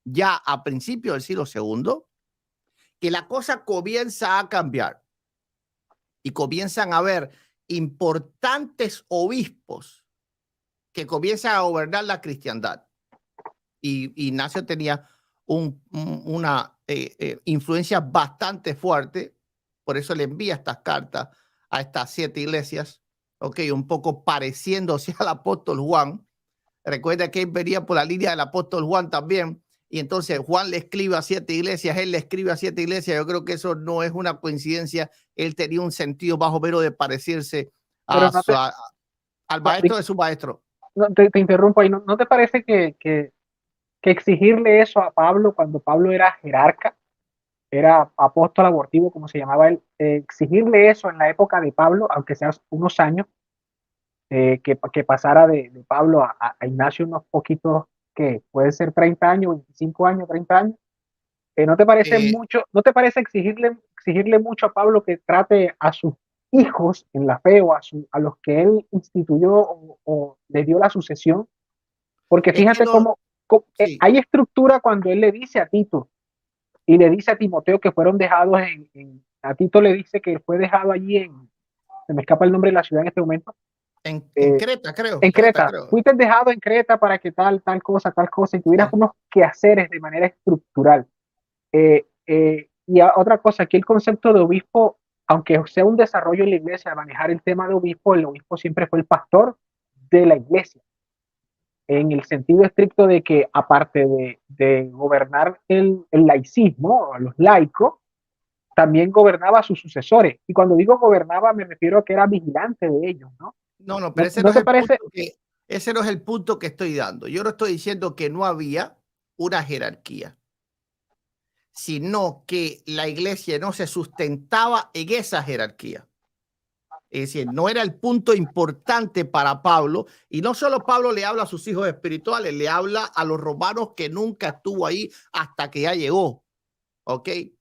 ya a principios del siglo II, que la cosa comienza a cambiar y comienzan a haber importantes obispos que comienzan a gobernar la cristiandad. Y Ignacio tenía una influencia bastante fuerte, por eso le envía estas cartas a estas 7 iglesias, un poco pareciéndose al apóstol Juan. Recuerda que él venía por la línea del apóstol Juan también, y entonces Juan le escribe a 7 iglesias, él le escribe a 7 iglesias. Yo creo que eso no es una coincidencia. Él tenía un sentido más o menos de parecerse al maestro de su maestro. No, te interrumpo ahí. ¿No te parece que exigirle eso a Pablo cuando Pablo era jerarca, era apóstol abortivo, como se llamaba él, exigirle eso en la época de Pablo, aunque sea unos años, que pasara de Pablo a Ignacio unos poquitos, que puede ser 30 años, 25 años, 30 años? ¿No te parece mucho, no te parece exigirle mucho a Pablo que trate a sus hijos en la fe o a los que él instituyó o le dio la sucesión? Porque fíjate cómo sí. Hay estructura cuando él le dice a Tito y le dice a Timoteo que fueron dejados a Tito le dice que fue dejado allí se me escapa el nombre de la ciudad en este momento. En Creta, creo. En Creta. Fuiste dejado en Creta para que tal cosa, y tuvieras unos quehaceres de manera estructural. Y otra cosa, aquí el concepto de obispo, aunque sea un desarrollo en la iglesia, manejar el tema de obispo, el obispo siempre fue el pastor de la iglesia, en el sentido estricto de que aparte de gobernar el laicismo, los laicos, también gobernaba a sus sucesores. Y cuando digo gobernaba, me refiero a que era vigilante de ellos, ¿no? No, pero ese no es el punto que estoy dando. Yo no estoy diciendo que no había una jerarquía, sino que la iglesia no se sustentaba en esa jerarquía. Es decir, no era el punto importante para Pablo. Y no solo Pablo le habla a sus hijos espirituales, le habla a los romanos que nunca estuvo ahí hasta que ya llegó. ¿Ok? Es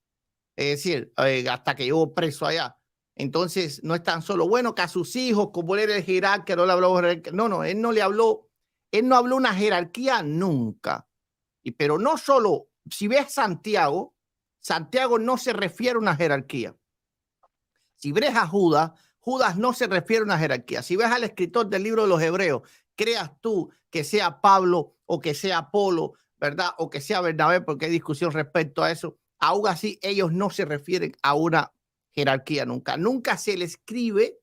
decir, hasta que llegó preso allá. Entonces, no es tan solo, bueno, que a sus hijos, como él era el jerarca, no le habló. No, él no habló una jerarquía nunca. Pero no solo, si ves Santiago no se refiere a una jerarquía. Si ves a Judas no se refiere a una jerarquía. Si ves al escritor del libro de los Hebreos, creas tú que sea Pablo o que sea Apolo, ¿verdad? O que sea Bernabé, porque hay discusión respecto a eso. Aún así, ellos no se refieren a una jerarquía nunca. Nunca se le escribe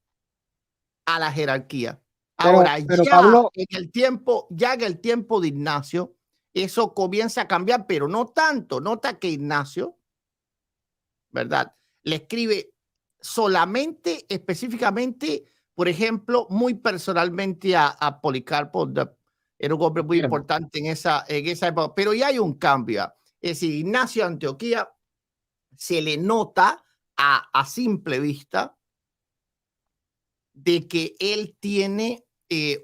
a la jerarquía. Ahora, pero Pablo, en el tiempo de Ignacio, eso comienza a cambiar, pero no tanto. Nota que Ignacio, ¿verdad?, le escribe solamente, específicamente, por ejemplo, muy personalmente a Policarpo. Era un hombre muy importante en esa época, pero ya hay un cambio. Es decir, Ignacio de Antioquía se le nota a simple vista de que él tiene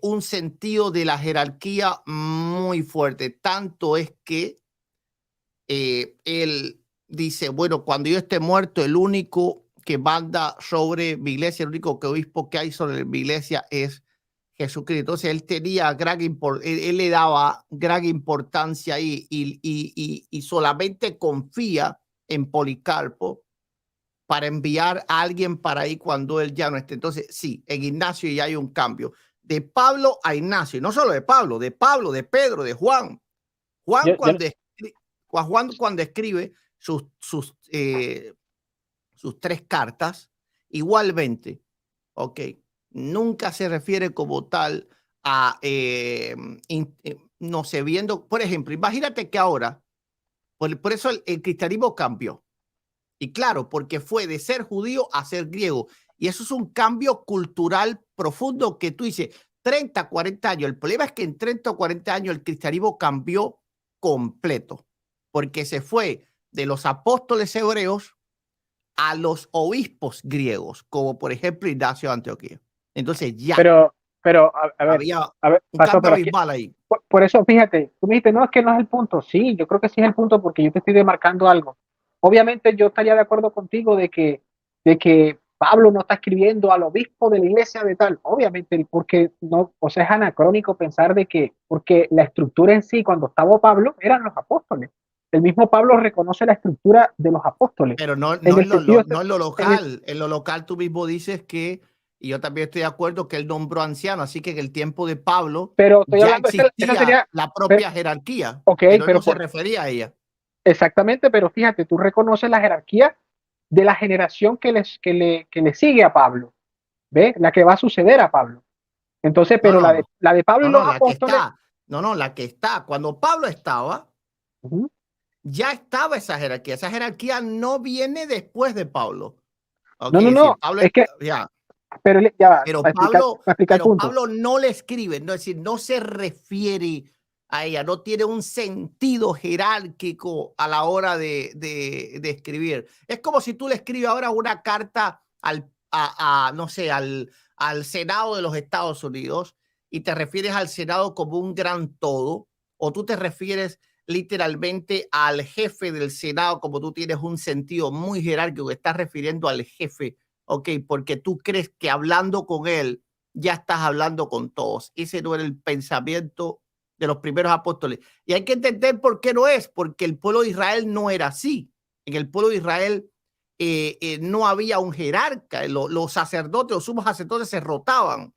un sentido de la jerarquía muy fuerte. Tanto es que él dice, bueno, cuando yo esté muerto, el único que manda sobre mi iglesia, el único obispo que hay sobre mi iglesia es Jesucristo. Entonces él tenía él le daba gran importancia ahí y solamente confía en Policarpo para enviar a alguien para ahí cuando él ya no esté. Entonces, sí, en Ignacio ya hay un cambio. De Pablo a Ignacio, y no solo de Pablo, de Pedro, de Juan. Juan cuando escribe sus 3 cartas, igualmente, nunca se refiere como tal a, no sé, viendo, por ejemplo, imagínate que ahora, por eso el cristianismo cambió. Y claro, porque fue de ser judío a ser griego. Y eso es un cambio cultural profundo que tú dices, 30, 40 años. El problema es que en 30 o 40 años el cristianismo cambió completo, porque se fue de los apóstoles hebreos a los obispos griegos, como por ejemplo Ignacio de Antioquía. Entonces ya. Pero a ver, un cambio abismal ahí. Por eso, fíjate, tú me dijiste, no, es que no es el punto. Sí, yo creo que sí es el punto porque yo te estoy demarcando algo. Obviamente yo estaría de acuerdo contigo de que Pablo no está escribiendo al obispo de la iglesia de tal, obviamente, porque no, o sea, es anacrónico pensar de que, porque la estructura en sí, cuando estaba Pablo, eran los apóstoles. El mismo Pablo reconoce la estructura de los apóstoles. Pero no, En no, el sentido, no en lo en el, local. En lo local tú mismo dices que, y yo también estoy de acuerdo, que él nombró anciano, así que en el tiempo de Pablo pero estoy ya hablando, esa existía sería, la pero, propia jerarquía, ok, pero él no pero se refería a ella. exactamente, pero fíjate, tú reconoces la jerarquía de la generación que le sigue a Pablo, ¿ves? La que va a suceder a Pablo. Entonces, No, pero no, no, la de Pablo y no, los no, la que apóstoles, está, no, no, la que está. Cuando Pablo estaba, uh-huh. ya estaba esa jerarquía. Esa jerarquía no viene después de Pablo. Ok, No, es no, decir, no, Pablo, es que, ya, pero ya va, para explicar el pero punto. Pablo no le escribe, no, es decir, no se refiere a ella, no tiene un sentido jerárquico a la hora de escribir. Es como si tú le escribes ahora una carta no sé, al Senado de los Estados Unidos y te refieres al Senado como un gran todo, o tú te refieres literalmente al jefe del Senado como tú tienes un sentido muy jerárquico, que estás refiriendo al jefe. Ok, porque tú crees que hablando con él ya estás hablando con todos. Ese no era el pensamiento de los primeros apóstoles. Y hay que entender por qué no es, porque el pueblo de Israel no era así. En el pueblo de Israel no había un jerarca. Los sacerdotes, los sumos sacerdotes se rotaban.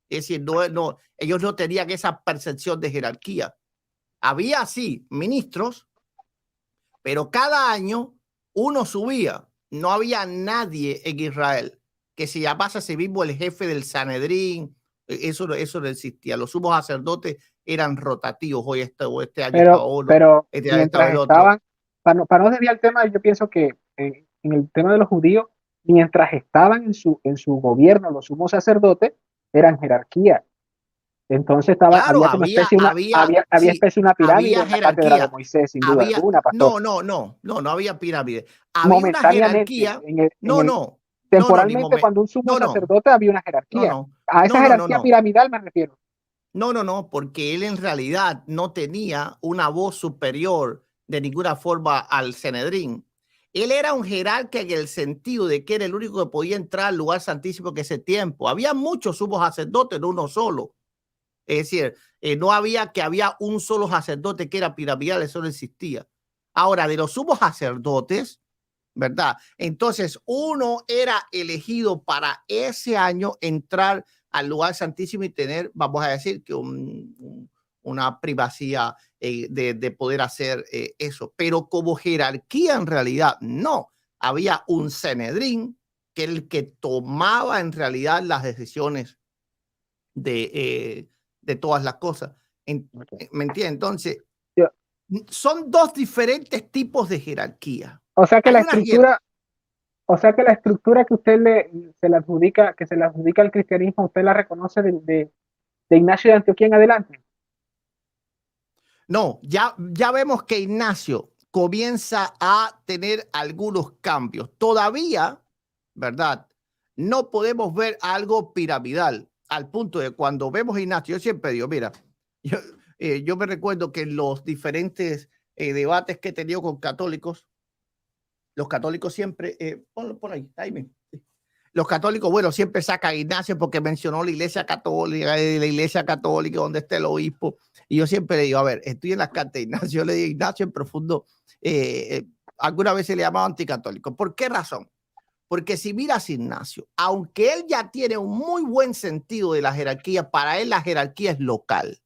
Es decir, ellos no tenían esa percepción de jerarquía. Había, sí, ministros, pero cada año uno subía. No había nadie en Israel que se llamase a sí mismo el jefe del Sanedrín. Eso no existía. Los sumos sacerdotes eran rotativos. Hoy este año estaba uno, Pero este año estaba mientras el otro. estaban, para no desviar el tema, yo pienso que en el tema de los judíos, mientras estaban en su gobierno, los sumos sacerdotes eran jerarquía. Entonces Claro, había como especie había sí, especie una pirámide había en la cátedra de jerarquía. Moisés, sin duda alguna, pastor. No había pirámide. Había una Momentáneamente, jerarquía. No, no, ni temporalmente, momento. cuando un sumo No, no, sacerdote había una no, jerarquía. no, A esa no, no, no, jerarquía no. piramidal me refiero. No, porque él en realidad no tenía una voz superior de ninguna forma al Sanedrín. Él era un jerarca en el sentido de que era el único que podía entrar al lugar santísimo en ese tiempo. Había muchos sumos sacerdotes, no uno solo. Es decir, no había un solo sacerdote que era piramidal, eso no existía. Ahora, de los sumos sacerdotes, ¿verdad? Entonces, uno era elegido para ese año entrar al lugar santísimo y tener, vamos a decir, que una privacidad de poder hacer eso. Pero como jerarquía, en realidad, no. Había un Sanedrín que era el que tomaba en realidad las decisiones de todas las cosas. ¿Me entiendes? Entonces, Yo- son dos diferentes tipos de jerarquía. O sea que Hay la una jerarquía. estructura, o sea que la estructura que usted se le adjudica, que se le adjudica al cristianismo, usted la reconoce de Ignacio de Antioquía en adelante. No, ya vemos que Ignacio comienza a tener algunos cambios. Todavía, ¿verdad? No podemos ver algo piramidal al punto de cuando vemos a Ignacio, yo siempre digo, mira, yo me recuerdo que en los diferentes debates que he tenido con católicos, los católicos siempre, ponlo por ahí, Jaime. Los católicos, bueno, siempre sacan a Ignacio porque mencionó la iglesia católica, donde está el obispo. Y yo siempre le digo, a ver, estoy en las cartas de Ignacio, yo le digo Ignacio en profundo, alguna vez se le llamaba anticatólico. ¿Por qué razón? Porque si miras Ignacio, aunque él ya tiene un muy buen sentido de la jerarquía, para él la jerarquía es local.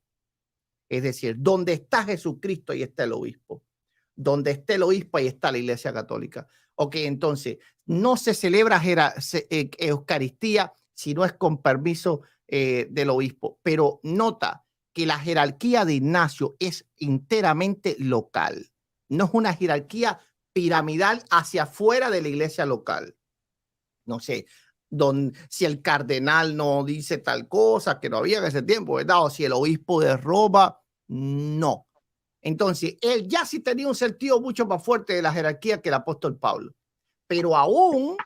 Es decir, donde está Jesucristo, ahí está el obispo. Donde esté el obispo, ahí está la iglesia católica. Ok, entonces, no se celebra Eucaristía si no es con permiso del obispo. Pero nota que la jerarquía de Ignacio es enteramente local. No es una jerarquía piramidal hacia afuera de la iglesia local. No sé, si el cardenal no dice tal cosa, que no había en ese tiempo, ¿verdad? O si el obispo de Roma, no. Entonces, él ya sí tenía un sentido mucho más fuerte de la jerarquía que el apóstol Pablo. Pero aún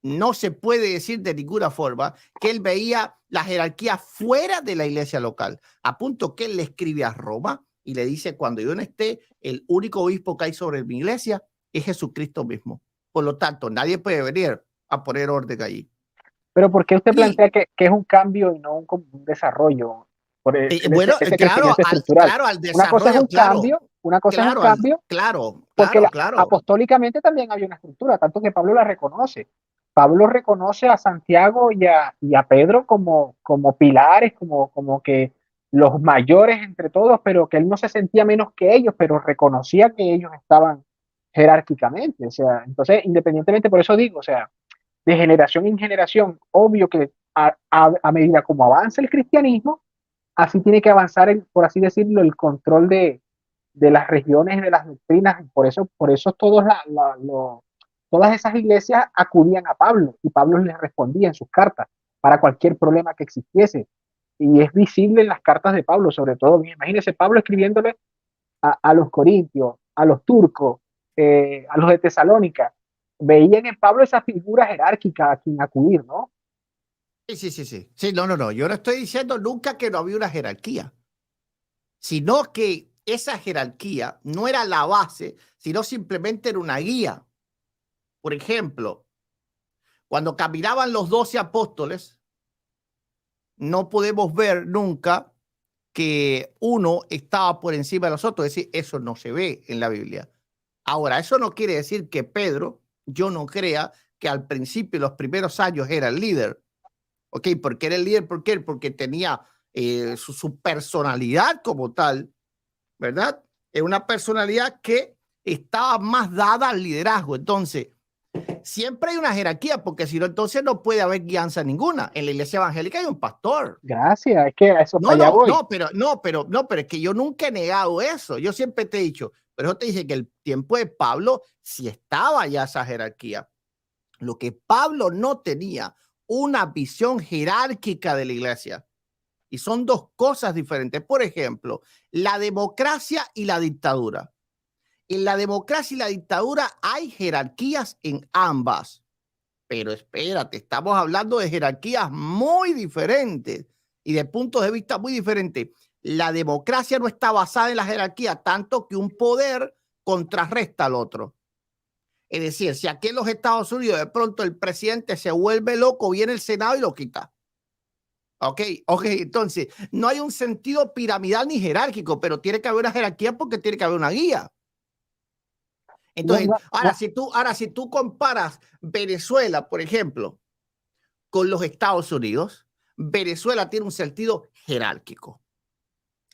no se puede decir de ninguna forma que él veía la jerarquía fuera de la iglesia local. A punto que él le escribe a Roma y le dice, cuando yo no esté, el único obispo que hay sobre mi iglesia es Jesucristo mismo. Por lo tanto, nadie puede venir a poner orden allí. Pero ¿por qué usted Y plantea que es un cambio y no un desarrollo? Por bueno, ese claro, crecimiento estructural. claro, al Una cosa es desarrollo, un claro, cambio, una cosa es un claro, cambio, porque claro. apostólicamente también había una estructura, tanto que Pablo la reconoce. Pablo reconoce a Santiago y a Pedro como pilares, como que los mayores entre todos, pero que él no se sentía menos que ellos, pero reconocía que ellos estaban jerárquicamente. O sea, entonces, independientemente, por eso digo, o sea, de generación en generación, obvio que a medida como avanza el cristianismo, así tiene que avanzar, por así decirlo, el control de las regiones y de las doctrinas. Por eso todas esas iglesias acudían a Pablo y Pablo les respondía en sus cartas para cualquier problema que existiese. Y es visible en las cartas de Pablo, sobre todo. Imagínense Pablo escribiéndole a los corintios, a los turcos, a los de Tesalónica. Veían en Pablo esa figura jerárquica a quien acudir, ¿no? Sí. Sí, no. Yo no estoy diciendo nunca que no había una jerarquía, sino que esa jerarquía no era la base, sino simplemente era una guía. Por ejemplo, cuando caminaban los 12 apóstoles, no podemos ver nunca que uno estaba por encima de los otros. Es decir, eso no se ve en la Biblia. Ahora, eso no quiere decir que Pedro, yo no crea que al principio, los primeros años, era el líder. ¿Ok? Porque era el líder, ¿por qué? Porque tenía su personalidad como tal, ¿verdad? Es una personalidad que estaba más dada al liderazgo. Entonces, siempre hay una jerarquía, porque si no, entonces no puede haber guianza ninguna. En la iglesia evangélica hay un pastor. Gracias, es que a eso para allá voy. Pero es que yo nunca he negado eso. Yo siempre te he dicho, pero yo te dije que el tiempo de Pablo sí estaba ya esa jerarquía. Lo que Pablo no tenía, una visión jerárquica de la iglesia. Y son dos cosas diferentes. Por ejemplo, la democracia y la dictadura. En la democracia y la dictadura hay jerarquías en ambas. Pero espérate, estamos hablando de jerarquías muy diferentes y de puntos de vista muy diferentes. La democracia no está basada en la jerarquía, tanto que un poder contrarresta al otro. Es decir, si aquí en los Estados Unidos de pronto el presidente se vuelve loco, viene el Senado y lo quita. Ok, entonces no hay un sentido piramidal ni jerárquico, pero tiene que haber una jerarquía porque tiene que haber una guía. Entonces, ahora si tú comparas Venezuela, por ejemplo, con los Estados Unidos, Venezuela tiene un sentido jerárquico.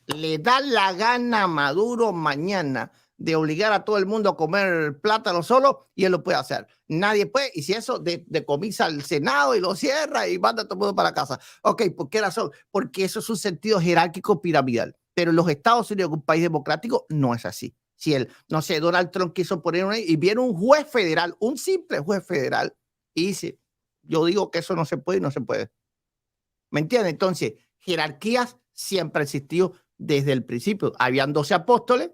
Le da la gana a Maduro mañana de obligar a todo el mundo a comer plátano solo y él lo puede hacer. Nadie puede, y si eso decomisa al Senado y lo cierra y manda a todo el mundo para casa. Ok, ¿por qué razón? Porque eso es un sentido jerárquico piramidal. Pero en los Estados Unidos, un país democrático, no es así. Si él, no sé, Donald Trump quiso poner una y viene un juez federal, un simple juez federal, y dice, yo digo que eso no se puede y no se puede. ¿Me entiendes? Entonces, jerarquías siempre han existido desde el principio. Habían 12 apóstoles,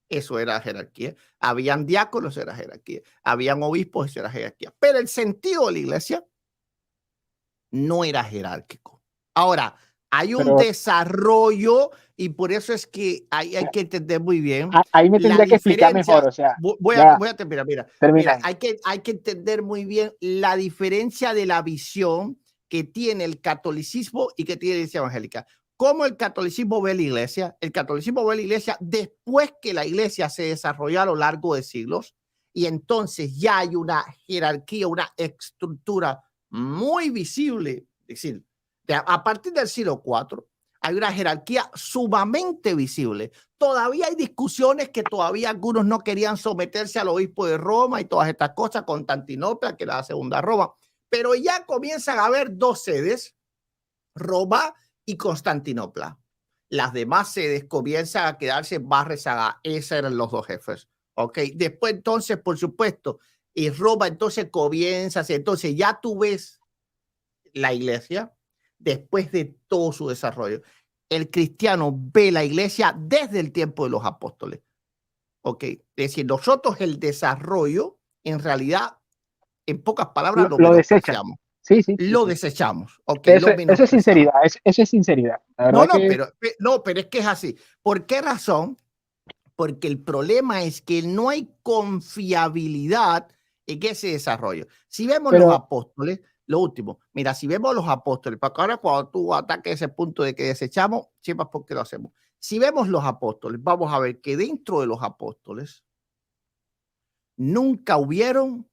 eso era jerarquía. Habían diáconos, eso era jerarquía. Habían obispos, eso era jerarquía. Pero el sentido de la iglesia no era jerárquico. Ahora, hay un desarrollo y por eso es que hay que entender muy bien ahí me la tendría que explicar diferencia. mejor, o sea, voy a terminar, mira, ahí. hay que entender muy bien la diferencia de la visión que tiene el catolicismo y que tiene la iglesia evangélica. ¿Cómo el catolicismo ve la iglesia? El catolicismo ve la iglesia después que la iglesia se desarrolló a lo largo de siglos y entonces ya hay una jerarquía, una estructura muy visible. Es decir, a partir del siglo IV hay una jerarquía sumamente visible. Todavía hay discusiones que todavía algunos no querían someterse al obispo de Roma y todas estas cosas, Constantinopla, que era la segunda Roma, pero ya comienzan a haber dos sedes, Roma y Constantinopla. Las demás sedes comienzan a quedarse más rezagadas. Esos eran los dos jefes. Ok, después entonces, por supuesto, y Roma entonces comienza, entonces ya tú ves la iglesia después de todo su desarrollo. El cristiano ve la iglesia desde el tiempo de los apóstoles. Ok, es decir, nosotros el desarrollo, en realidad, en pocas palabras, lo desechan. menospreciamos. Sí. Lo desechamos. Okay, eso es sinceridad, eso es sinceridad. La verdad pero es que es así. ¿Por qué razón? Porque el problema es que no hay confiabilidad en ese desarrollo. Si vemos Pero- los apóstoles, lo último, mira, si vemos los apóstoles, porque ahora cuando tú ataques ese punto de que desechamos, sepas por qué lo hacemos. Si vemos los apóstoles, vamos a ver que dentro de los apóstoles nunca hubieron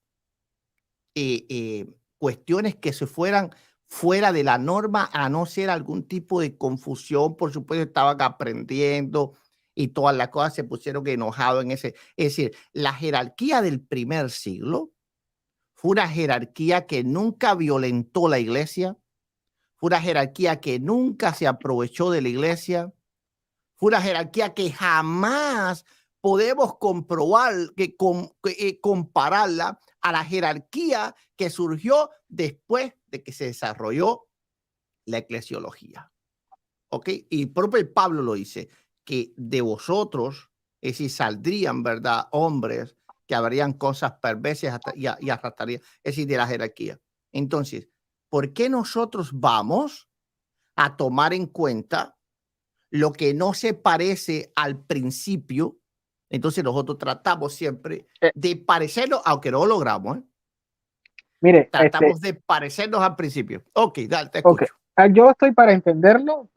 cuestiones que se fueran fuera de la norma, a no ser algún tipo de confusión. Por supuesto, estaban aprendiendo y todas las cosas se pusieron enojados en ese. Es decir, la jerarquía del primer siglo fue una jerarquía que nunca violentó la iglesia, fue una jerarquía que nunca se aprovechó de la iglesia, fue una jerarquía que jamás podemos comprobar, compararla a la jerarquía que surgió después de que se desarrolló la eclesiología. ¿Ok? Y el propio Pablo lo dice, que de vosotros, es decir, saldrían, ¿verdad?, hombres que habrían cosas perversas y arrastrarían, es decir, de la jerarquía. Entonces, ¿por qué nosotros vamos a tomar en cuenta lo que no se parece al principio? Entonces nosotros tratamos siempre de parecernos, aunque no lo logramos, ¿eh? Mire, Tratamos de parecernos al principio. Ok, dale, te ok. escucho. Yo estoy para entenderlo,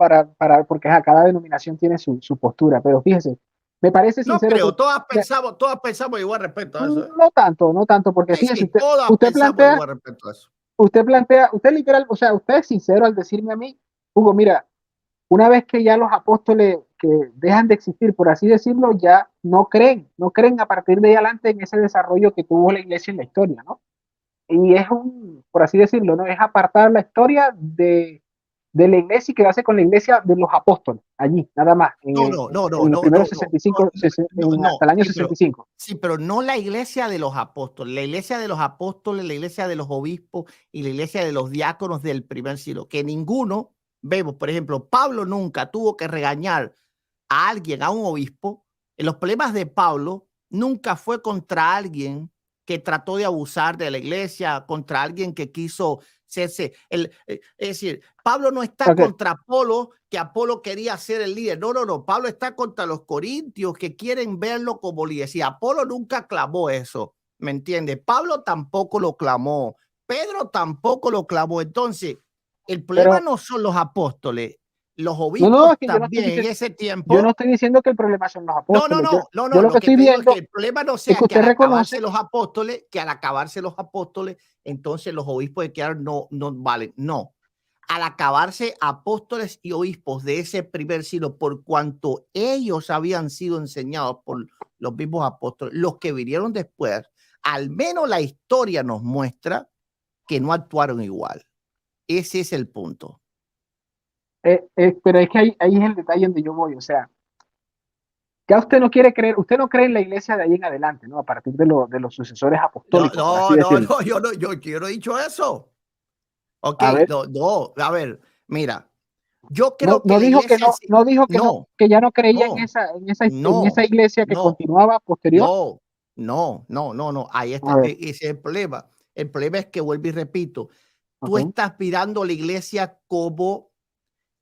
porque cada denominación tiene su postura, pero fíjese, me parece No sincero creo, que todas pensamos igual respecto a eso, ¿eh? no tanto, porque Sí, fíjese, sí, todas usted pensamos plantea, igual respecto a eso. usted literal, o sea, usted es sincero al decirme a mí, Hugo, mira, una vez que ya los apóstoles que dejan de existir, por así decirlo, ya no creen a partir de ahí adelante en ese desarrollo que tuvo la iglesia en la historia, ¿no? Y es por así decirlo, ¿no? Es apartar la historia de la iglesia y quedarse con la iglesia de los apóstoles, allí, nada más, en los primeros 65, hasta el año sí, 65. sí, pero no la iglesia de los apóstoles, la iglesia de los apóstoles, la iglesia de los obispos y la iglesia de los diáconos del primer siglo, que ninguno, vemos, por ejemplo, Pablo nunca tuvo que regañar a alguien, a un obispo. En los problemas de Pablo nunca fue contra alguien que trató de abusar de la iglesia, contra alguien que quiso hacerse. Es decir, Pablo no está contra Apolo, que Apolo quería ser el líder. No, no, no. Pablo está contra los corintios que quieren verlo como líder. Si Apolo nunca clamó eso, ¿me entiendes? Pablo tampoco lo clamó. Pedro tampoco lo clamó. Entonces, el problema no son los apóstoles. Los obispos Es que también en ese tiempo. Yo no estoy diciendo que el problema son los apóstoles. No. Yo lo Lo que que estoy te digo es viendo que el problema no es sea que que al usted acabarse reconoce. los apóstoles, entonces los obispos de quedar no valen. No. Al acabarse apóstoles y obispos de ese primer siglo, por cuanto ellos habían sido enseñados por los mismos apóstoles, los que vinieron después, al menos la historia nos muestra que no actuaron igual. Ese es el punto. Pero es que ahí es el detalle donde yo voy. O sea, ya usted no quiere creer, usted no cree en la iglesia de ahí en adelante, ¿no? A partir de los sucesores apostólicos, por así decirlo. Yo no he dicho eso. Ok, A ver, a ver, mira, yo creo que no la dijo que iglesia, no dijo que no, no, que ya no creía no, en esa no, iglesia que no, continuaba posterior. no, ahí está, A ver, ese es el problema. El problema es que, vuelvo y repito, tú ok. estás mirando la iglesia como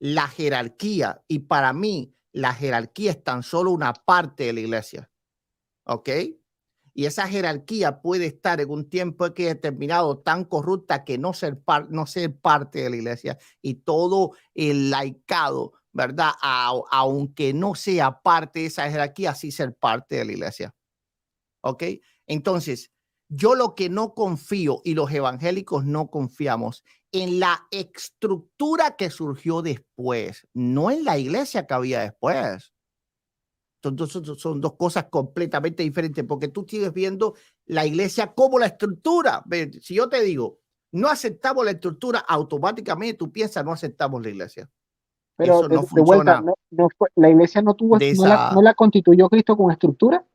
la jerarquía, y para mí la jerarquía es tan solo una parte de la iglesia, ¿ok? Y esa jerarquía puede estar en un tiempo que determinado tan corrupta que no ser parte de la iglesia, y todo el laicado, ¿verdad? Aunque no sea parte de esa jerarquía, sí ser parte de la iglesia. ¿Ok? Entonces, yo lo que no confío, y los evangélicos no confiamos, en la estructura que surgió después, no en la iglesia que había después. Son dos cosas completamente diferentes, porque tú sigues viendo la iglesia como la estructura. Si yo te digo, no aceptamos la estructura, automáticamente tú piensas, no aceptamos la iglesia. Pero Eso no de vuelta, funciona la iglesia de no esa... la constituyó Cristo con estructura.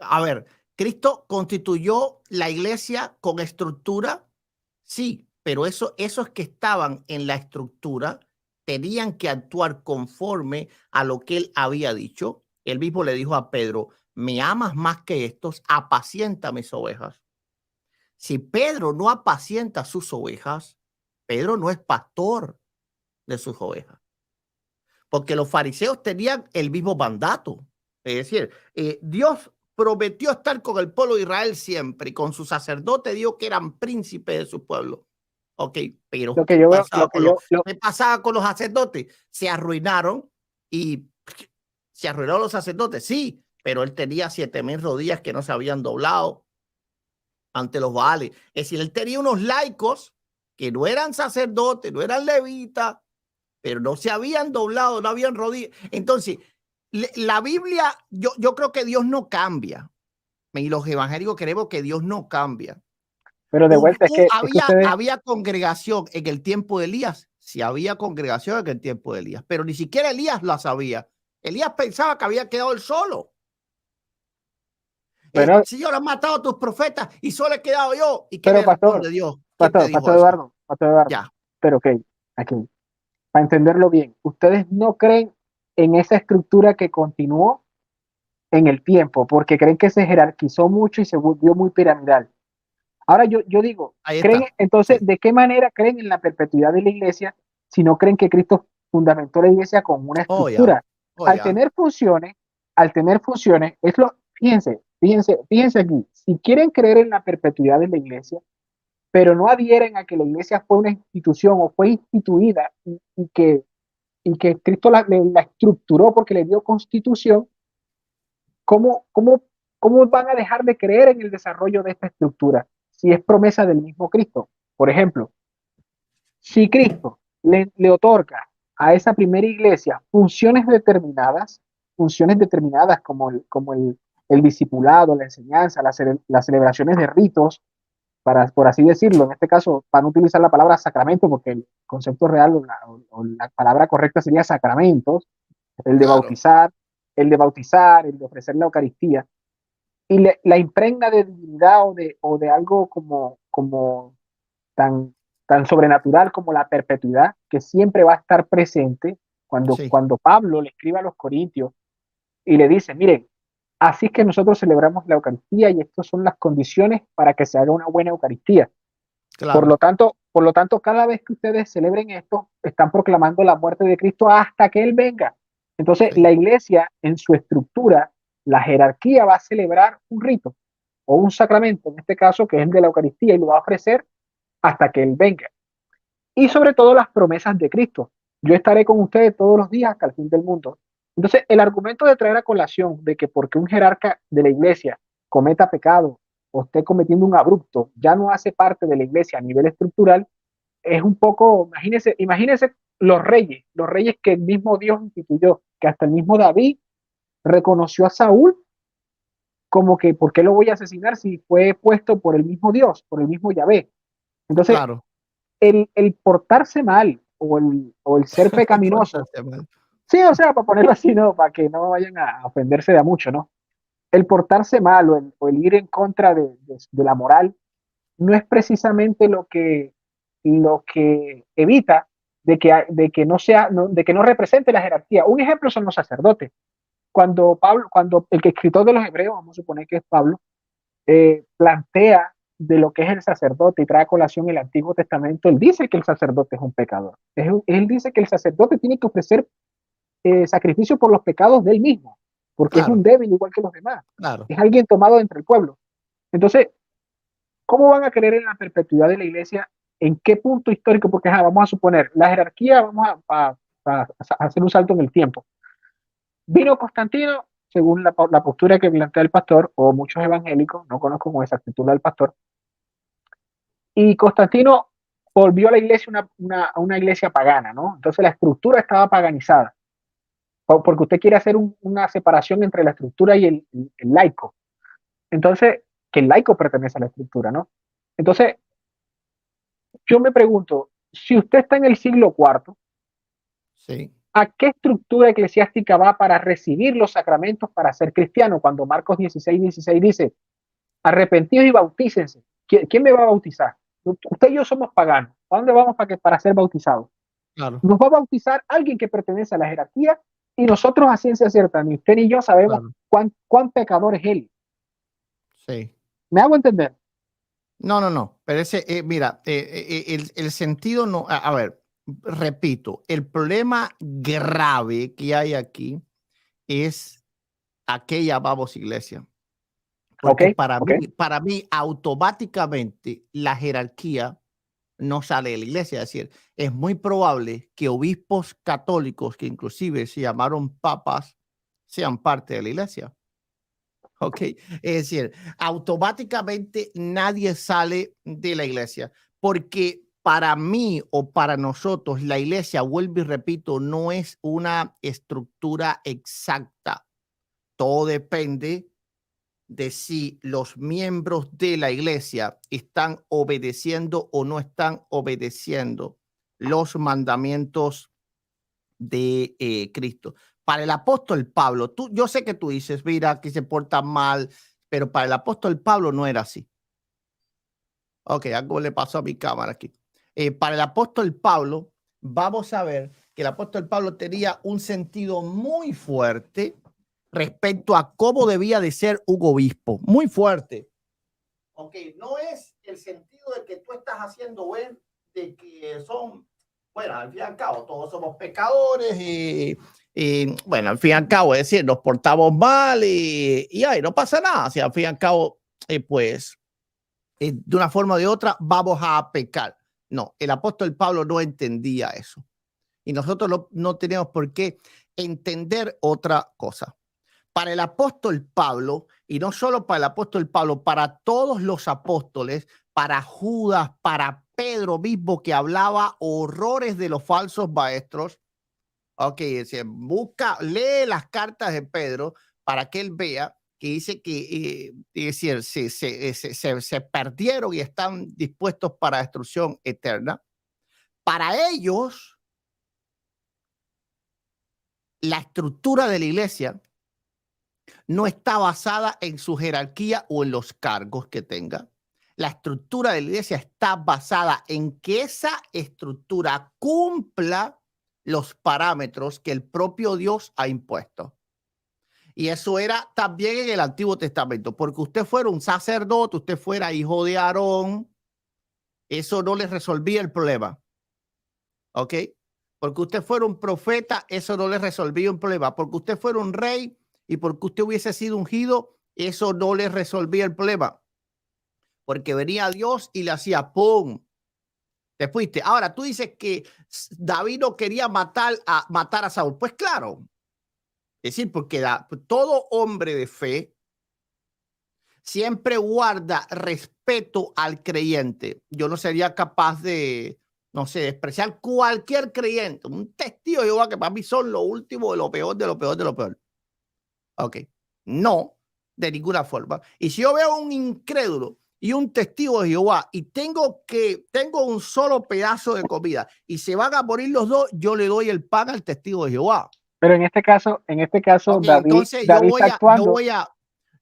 A ver, Cristo constituyó la iglesia con estructura, sí, pero esos que estaban en la estructura tenían que actuar conforme a lo que él había dicho. Él mismo le dijo a Pedro, me amas más que estos, apacienta mis ovejas. Si Pedro no apacienta sus ovejas, Pedro no es pastor de sus ovejas, porque los fariseos tenían el mismo mandato. Es decir, Dios prometió estar con el pueblo de Israel siempre y con sus sacerdotes dijo que eran príncipes de su pueblo. Ok, pero Lo que yo veo, lo que yo, lo, ¿qué pasaba con los sacerdotes? Se arruinaron y se arruinaron los sacerdotes, sí, pero él tenía 7,000 rodillas que no se habían doblado ante los Baales. Es decir, él tenía unos laicos que no eran sacerdotes, no eran levitas, pero no se habían doblado, no habían rodillas. Entonces, la Biblia, yo creo que Dios no cambia. Y los evangélicos creemos que Dios no cambia. pero de vuelta es que ustedes... había congregación en el tiempo de Elías. Sí, había congregación en el tiempo de Elías, pero ni siquiera Elías la sabía. Elías pensaba que había quedado él solo. Bueno, Señor, han matado a tus profetas y solo he quedado yo. ¿Y qué pero le responde Dios? ¿Quién te dijo Pastor eso? Eduardo, Ya. pero ok, aquí, para entenderlo bien, ¿ustedes no creen en esa estructura que continuó en el tiempo, porque creen que se jerarquizó mucho y se volvió muy piramidal? Ahora yo digo, Ahí ¿creen está. entonces Sí. de qué manera creen en la perpetuidad de la iglesia si no creen que Cristo fundamentó la iglesia con una Oh, ya. estructura? Oh, Al ya. tener funciones, fíjense aquí, si quieren creer en la perpetuidad de la iglesia, pero no adhieren a que la iglesia fue una institución o fue instituida y que Cristo la estructuró porque le dio constitución, ¿cómo, cómo, ¿cómo van a dejar de creer en el desarrollo de esta estructura si es promesa del mismo Cristo? Por ejemplo, si Cristo le otorga a esa primera iglesia funciones determinadas como el discipulado, la enseñanza, las celebraciones de ritos, por así decirlo, en este caso, para no utilizar la palabra sacramento, porque el concepto real o la palabra correcta sería sacramentos, el de Claro. bautizar, el de ofrecer la Eucaristía, y la impregna de divinidad o de algo como tan, tan sobrenatural como la perpetuidad, que siempre va a estar presente Sí. cuando Pablo le escribe a los Corintios y le dice, miren, así es que nosotros celebramos la Eucaristía y estas son las condiciones para que se haga una buena Eucaristía. Claro. Por lo tanto, cada vez que ustedes celebren esto, están proclamando la muerte de Cristo hasta que Él venga. Entonces, Sí. la iglesia, en su estructura, la jerarquía va a celebrar un rito o un sacramento, en este caso, que es el de la Eucaristía, y lo va a ofrecer hasta que Él venga. Y sobre todo las promesas de Cristo. Yo estaré con ustedes todos los días hasta el fin del mundo. Entonces, el argumento de traer a colación de que porque un jerarca de la iglesia cometa pecado o esté cometiendo un abrupto, ya no hace parte de la iglesia a nivel estructural, es un poco, imagínense los reyes que el mismo Dios instituyó, que hasta el mismo David reconoció a Saúl como que, ¿por qué lo voy a asesinar si fue puesto por el mismo Dios, por el mismo Yahvé? Entonces, Claro. el portarse mal o el ser pecaminoso, Portarse mal. sí, o sea, para ponerlo así, ¿no? Para que no vayan a ofenderse de a mucho, ¿no? El portarse mal o el ir en contra de la moral no es precisamente lo que evita de que no sea, no, de que no represente la jerarquía. Un ejemplo son los sacerdotes. Cuando el que escritor de los Hebreos, vamos a suponer que es Pablo, plantea de lo que es el sacerdote y trae a colación el Antiguo Testamento, él dice que el sacerdote es un pecador. Él dice que el sacerdote tiene que ofrecer sacrificio por los pecados de él mismo, porque es un Claro. débil igual que los demás. Claro. Es alguien tomado entre el pueblo. Entonces, ¿cómo van a creer en la perpetuidad de la iglesia? ¿En qué punto histórico? Porque vamos a suponer, la jerarquía, a hacer un salto en el tiempo. Vino Constantino, según la postura que plantea el pastor, o muchos evangélicos, no conozco con exactitud del pastor, y Constantino volvió a la iglesia a una iglesia pagana, ¿no? Entonces la estructura estaba paganizada, porque usted quiere hacer una separación entre la estructura y el laico. Entonces, que el laico pertenece a la estructura, ¿no? Entonces, yo me pregunto, si usted está en el siglo IV, Sí. ¿a qué estructura eclesiástica va para recibir los sacramentos para ser cristiano? Cuando Marcos 16 dice, arrepentidos y bautícense. ¿Quién me va a bautizar? Usted y yo somos paganos. ¿A dónde vamos para ser bautizados? Claro. Nos va a bautizar alguien que pertenece a la jerarquía y nosotros a ciencia cierta, ni usted ni yo sabemos Claro. cuán pecador es él. Sí. ¿Me hago entender? No, no, no. Pero ese, mira, el sentido no. A ver, repito, el problema grave que hay aquí es a qué llamamos iglesia. Porque Ok, ok. para mí automáticamente la jerarquía no sale de la iglesia. Es decir, es muy probable que obispos católicos, que inclusive se llamaron papas, sean parte de la iglesia. Ok, es decir, automáticamente nadie sale de la iglesia, porque para mí o para nosotros la iglesia, vuelvo y repito, no es una estructura exacta. Todo depende de si los miembros de la iglesia están obedeciendo o no están obedeciendo los mandamientos de Cristo. Para el apóstol Pablo, yo sé que tú dices, mira, que se porta mal, pero para el apóstol Pablo no era así. Ok, algo le pasó a mi cámara aquí. Para el apóstol Pablo, vamos a ver que el apóstol Pablo tenía un sentido muy fuerte respecto a cómo debía de ser un obispo. Muy fuerte. Ok, no es el sentido de que tú estás haciendo ver de que son, bueno, al fin y al cabo, todos somos pecadores y bueno, al fin y al cabo, es decir, nos portamos mal y ay, no pasa nada. O sea, al fin y al cabo, pues, de una forma o de otra, vamos a pecar. No, el apóstol Pablo no entendía eso. Y nosotros no tenemos por qué entender otra cosa. Para el apóstol Pablo, y no solo para el apóstol Pablo, para todos los apóstoles, para Judas, para Pedro mismo, que hablaba horrores de los falsos maestros. Ok, lee las cartas de Pedro para que él vea que dice que decir, se perdieron y están dispuestos para destrucción eterna. Para ellos, la estructura de la iglesia no está basada en su jerarquía o en los cargos que tenga. La estructura de la iglesia está basada en que esa estructura cumpla los parámetros que el propio Dios ha impuesto. Y eso era también en el Antiguo Testamento, porque usted fuera un sacerdote, usted fuera hijo de Aarón, eso no le resolvía el problema. ¿Ok? Porque usted fuera un profeta, eso no le resolvía un problema. Porque usted fuera un rey y porque usted hubiese sido ungido, eso no le resolvía el problema. Porque venía Dios y le hacía ¡pum! Te fuiste. Ahora, tú dices que David no quería matar a Saúl. Pues claro. Es decir, porque todo hombre de fe siempre guarda respeto al creyente. Yo no sería capaz de, no sé, despreciar cualquier creyente, un testigo de Jehová, que para mí son lo último de lo peor, de lo peor, de lo peor. Ok, no, de ninguna forma. Y si yo veo un incrédulo y un testigo de Jehová y tengo un solo pedazo de comida y se van a morir los dos, yo le doy el pan al testigo de Jehová. Pero en este caso, Okay, David, entonces David está actuando.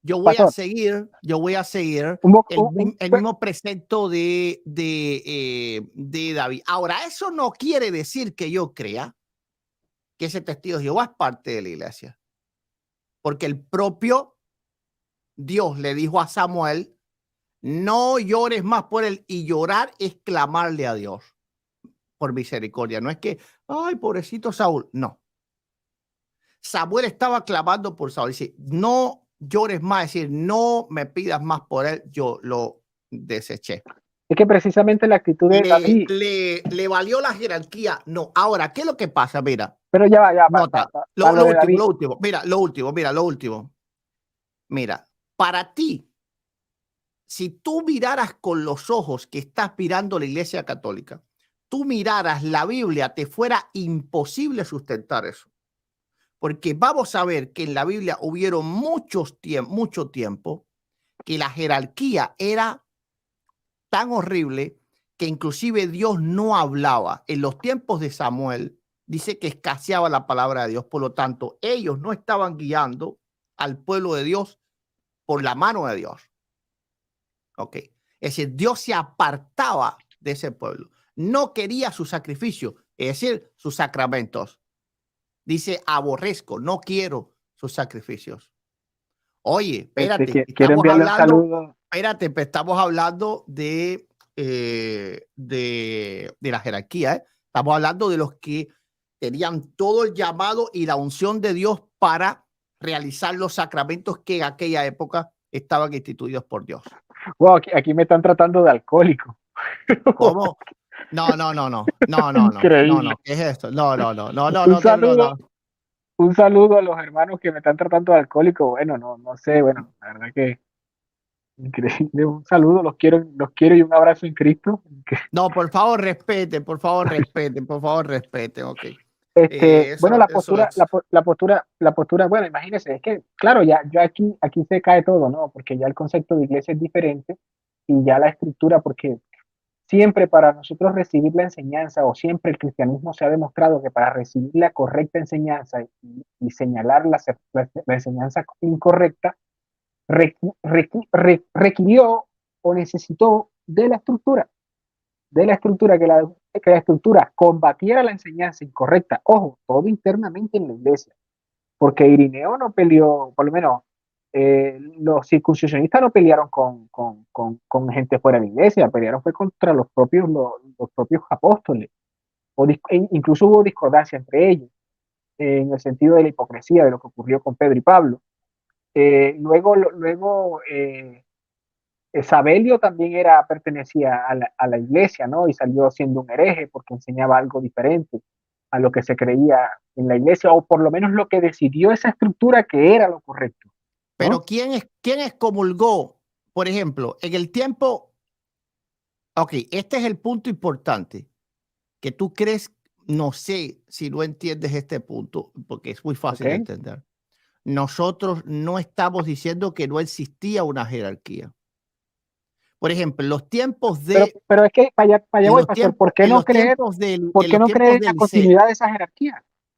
Yo voy Pastor, a seguir el mismo precepto de David. Ahora, eso no quiere decir que yo crea que ese testigo de Jehová es parte de la iglesia. Porque el propio Dios le dijo a Samuel, no llores más por él, y llorar es clamarle a Dios por misericordia. No es que, ay, pobrecito Saúl. No. Samuel estaba clamando por Saúl. Dice, no llores más, es decir, no me pidas más por él, yo lo deseché. es que precisamente la actitud de David. Le valió la jerarquía. No, ahora, ¿qué es lo que pasa? Mira. Pero ya va, nota. Lo último. Mira, lo último. Mira, para ti, si tú miraras con los ojos que estás mirando la Iglesia Católica, tú miraras la Biblia, te fuera imposible sustentar eso. Porque vamos a ver que en la Biblia hubieron mucho tiempo que la jerarquía era tan horrible que inclusive Dios no hablaba. En los tiempos de Samuel dice que escaseaba la palabra de Dios. Por lo tanto, ellos no estaban guiando al pueblo de Dios por la mano de Dios. Ok. Es decir, Dios se apartaba de ese pueblo. No quería su sacrificio, es decir, sus sacramentos. Dice, aborrezco, no quiero sus sacrificios. Oye, espérate, quiero enviarle un saludo. Espérate, estamos hablando de la jerarquía. Estamos hablando de los que tenían todo el llamado y la unción de Dios para realizar los sacramentos que en aquella época estaban instituidos por Dios. Wow, aquí me están tratando de alcohólico. ¿Cómo? No. Increíble. ¿Qué es esto? No. Un saludo a los hermanos que me están tratando de alcohólico. Bueno, no sé, bueno, la verdad que increíble. Un saludo, los quiero y un abrazo en Cristo. No, por favor, respeten, ok. Bueno, la postura, bueno, imagínense, es que, claro, ya aquí se cae todo, ¿no? Porque ya el concepto de iglesia es diferente y ya la estructura, porque siempre para nosotros recibir la enseñanza, o siempre el cristianismo se ha demostrado que para recibir la correcta enseñanza y señalar la enseñanza incorrecta, requirió o necesitó de la estructura, que la estructura combatiera la enseñanza incorrecta. Ojo, todo internamente en la iglesia, porque Irineo no peleó, por lo menos los circuncisionistas no pelearon con gente fuera de la iglesia, pelearon fue contra los propios apóstoles, incluso hubo discordancia entre ellos, en el sentido de la hipocresía de lo que ocurrió con Pedro y Pablo. Luego Sabelio también pertenecía a la iglesia, ¿no? Y salió siendo un hereje porque enseñaba algo diferente a lo que se creía en la iglesia, o por lo menos lo que decidió esa estructura que era lo correcto, ¿no? Pero ¿quién excomulgó? Por ejemplo, en el tiempo, ok, este es el punto importante, que tú crees, no sé si no entiendes este punto, porque es muy fácil de entender. Nosotros no estamos diciendo que no existía una jerarquía. Por ejemplo, en los tiempos de... Pero es que para allá voy, pastor, ¿por qué no creer en la continuidad de esa jerarquía?